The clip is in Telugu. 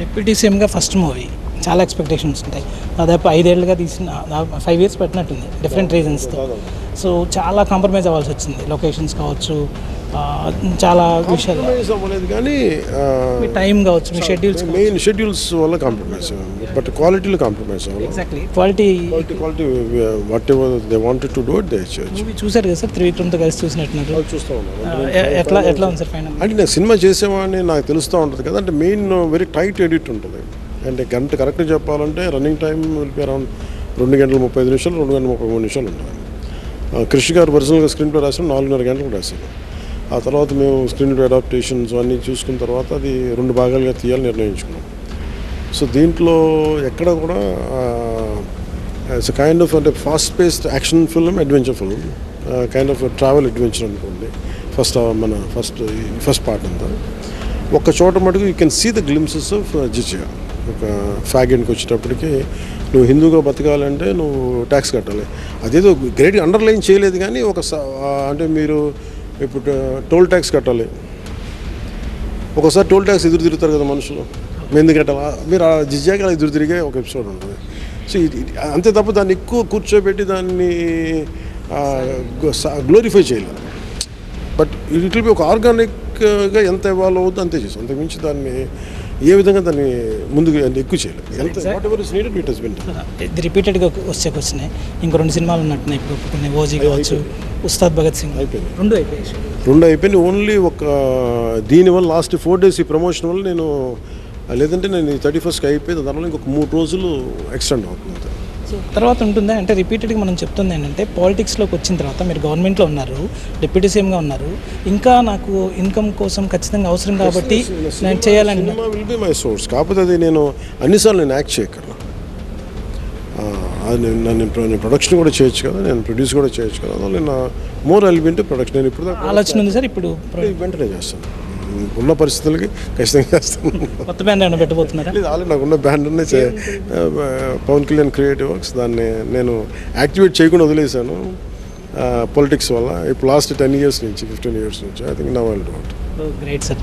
డిప్యూటీ సీఎంగా ఫస్ట్ మూవీ చాలా ఎక్స్పెక్టేషన్స్ ఉంటాయి. దాదాపు 5 ఏళ్ళుగా తీసిన 5 ఇయర్స్ పెట్టినట్టుంది డిఫరెంట్ రీజన్స్తో. సో చాలా కాంప్రమైజ్ అవ్వాల్సి వచ్చింది, లొకేషన్స్ కావచ్చు, చాలా విషయాలు అవ్వలేదు కానీ మీ టైం కావచ్చు, మీ షెడ్యూల్స్. మెయిన్ షెడ్యూల్స్ వల్ల కాంప్రమైజ్ బట్ క్వాలిటీలో కాంప్రమైజ్ అవ్వాలి. Exactly quality what ever they wanted to do it they చేయొచ్చు. మూవీ చూసారు కదా సార్, త్రివిక్రమ్తో కలిసి చూసినట్టున్నారు. చూస్తూ ఉన్నాను ఎట్లా ఉంది సార్ ఫైనల్? అంటే నేను సినిమా చేసేవాడిని నాకు తెలుస్తూ ఉంటుంది కదా. అంటే మెయిన్ వెరీ టైట్ ఎడిట్ ఉంటుంది. అంటే గంట కరెక్ట్గా చెప్పాలంటే రన్నింగ్ టైం వెళ్ళి అరౌండ్ 2 గంటల 35 నిమిషాలు, 2 గంటల 33 నిమిషాలు ఉంటుంది. కృషి గారు ఒరిజినల్గా స్క్రీన్ ప్లే రాసాను 4.5 గంటలకు రాశాను. ఆ తర్వాత మేము స్క్రీన్ ప్లే అడాప్టేషన్స్ అన్నీ చూసుకున్న తర్వాత అది 2 భాగాలుగా తీయాలని నిర్ణయించుకున్నాం. సో దీంట్లో ఎక్కడ కూడా ఇట్స్ కైండ్ ఆఫ్ అంటే fast paced action film, adventure film, kind of travel adventure అనుకోండి. ఫస్ట్ పార్ట్ అంతా ఒక్క చోట మటుకు you can see the glimpses of జిజియా. ఒక ఫ్యాగెంట్కి వచ్చేటప్పటికి నువ్వు హిందూగా బతకాలంటే నువ్వు ట్యాక్స్ కట్టాలి. అదేదో గ్రేట్గా అండర్లైన్ చేయలేదు కానీ అంటే మీరు ఇప్పుడు టోల్ ట్యాక్స్ కట్టాలి. ఒకసారి టోల్ ట్యాక్స్ ఎదురు తిరుగుతారు కదా మనుషులు, మేము ఎందుకు కట్టాలి, మీరు ఆ జిజియాకి అలా ఎదురు తిరిగే ఒక ఎపిసోడ్ ఉంటుంది. సో అంతే తప్ప దాన్ని ఎక్కువ కూర్చోబెట్టి దాన్ని గ్లోరిఫై చేయలేదు. బట్ ఇట్ విల్ బి ఒక ఆర్గానిక్గా ఎంత ఇవాల్వ్ అవుతుందో అంతే చేసాం. అంతకుమించి దాన్ని ఏ విధంగా దాన్ని ముందుకు ఎక్కువ చేయలేదు. ఇది రిపీటెడ్గా వచ్చే వచ్చినాయి. ఇంకో 2 సినిమాలు ఉన్నట్టున్నాయి ఇప్పుడు, కొన్ని ఓజీ కావచ్చు, ఉస్తాద్ భగత్ సింగ్ అయిపోయింది. 2 అయిపోయింది. ఓన్లీ ఒక దీనివల్ల లాస్ట్ 4 days ఈ ప్రమోషన్ వల్ల నేను లేదంటే నేను 31st అయిపోయింది. దానివల్ల ఇంకొక 3 రోజులు ఎక్స్టెండ్ అవుతుంది. సో తర్వాత ఉంటుందా అంటే రిపీటెడ్గా మనం చెప్తుంది ఏంటంటే, పాలిటిక్స్లోకి వచ్చిన తర్వాత మీరు గవర్నమెంట్లో ఉన్నారు, డిప్యూటీ సీఎంగా ఉన్నారు, ఇంకా నాకు ఇన్కమ్ కోసం ఖచ్చితంగా అవసరం కాబట్టి నేను చేయాలని. Cinema will be my source. కాకపోతే అది నేను అన్నిసార్లు నేను యాక్ట్ చేయగలను. అది నేను ప్రొడక్షన్ కూడా చేయొచ్చు కదా, నేను ప్రొడ్యూస్ కూడా చేయొచ్చు కదా. నేను మోర్ ఎలిమెంట్ ప్రొడక్షన్. నేను ఇప్పుడు ఆలోచన ఉంది సార్, ఇప్పుడు వెంటనే చేస్తాను. ఉన్న పరిస్థితులకి ఖచ్చితంగా చేస్తాను. కొత్త బ్యాండ్ ఏమైనా పెట్టబోతున్నారా? లేదు, ఆల్రెడీ నాకున్న బ్యాండ్ ఉన్నాయి, పవన్ కళ్యాణ్ క్రియేటివ్ వర్క్స్. దాన్ని నేను యాక్టివేట్ చేయకుండా వదిలేశాను పొలిటిక్స్ వల్ల. ఇప్పుడు లాస్ట్ 10 years నుంచి 15 years నుంచి I think now I will do it. Great sir.